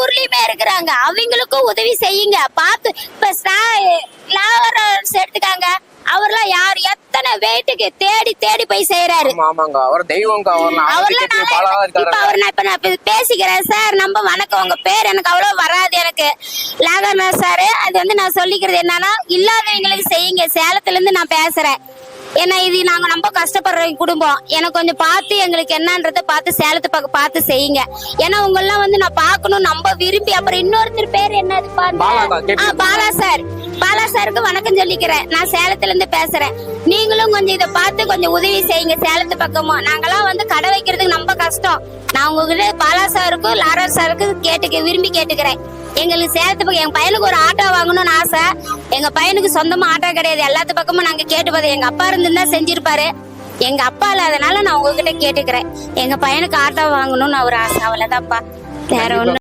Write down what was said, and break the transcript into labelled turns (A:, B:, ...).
A: ஊர்லயுமே இருக்கிறாங்க, அவங்களுக்கும் உதவி செய்யுங்க. பார்த்து இப்ப லாவரன்ஸ் எடுத்துக்காங்க, அவர்லாம் யார் எத்தனை வெயிட்டுக்கு தேடி தேடி போய் செய்யறாரு.
B: ஆமாங்க, அவர் தெய்வங்க.
A: இப்ப நான் பேசிக்கிறேன் சார். நம்ம வணக்கம். உங்க பேர் எனக்கு அவ்வளவு வராது. எனக்கு லாகர்நாத் சாரு. அது வந்து நான் சொல்லிக்கிறது என்னன்னா, இல்லாதவங்களுக்கு செய்யுங்க. சேலத்துல இருந்து நான் பேசுறேன். ஏன்னா இது நாங்க ரொம்ப கஷ்டப்படுற குடும்பம். எனக்கு கொஞ்சம் பார்த்து எங்களுக்கு என்னன்றத பார்த்து சேலத்து பக்கம் பார்த்து செய்யுங்க. ஏன்னா உங்களெல்லாம் வந்து நான் பார்க்கணும் நம்ம விரும்பி. அப்புறம் இன்னொருத்தர் பேர் என்னது பாலா சார். பாலா சாருக்கு வணக்கம் சொல்லிக்கிறேன். நான் சேலத்துல இருந்து பேசுறேன். நீங்களும் கொஞ்சம் இதை பார்த்து கொஞ்சம் உதவி செய்யுங்க. சேலத்து பக்கமும் நாங்கெல்லாம் வந்து கடை வைக்கிறதுக்கு ரொம்ப கஷ்டம். நான் உங்ககிட்ட பாலா சாருக்கும் லாரர் சாருக்கு விரும்பி கேட்டுக்கிறேன். எங்களுக்கு சேலத்து பக்கம் எங்க பையனுக்கு ஒரு ஆட்டோ வாங்கணும்னு ஆசை. எங்க பையனுக்கு சொந்தமா ஆட்டோ கிடையாது. எல்லாத்து பக்கமும் நாங்க கேட்டு பார்த்தோம். எங்க அப்பா இருந்திருந்தா செஞ்சிருப்பாரு. எங்க அப்பா இல்லாதனால நான் உங்ககிட்ட கேட்டுக்கிறேன். எங்க பையனுக்கு ஆட்டோ வாங்கணும்னு ஒரு ஆசை. அவ்வளவுதான்ப்பா, வேற ஒண்ணு.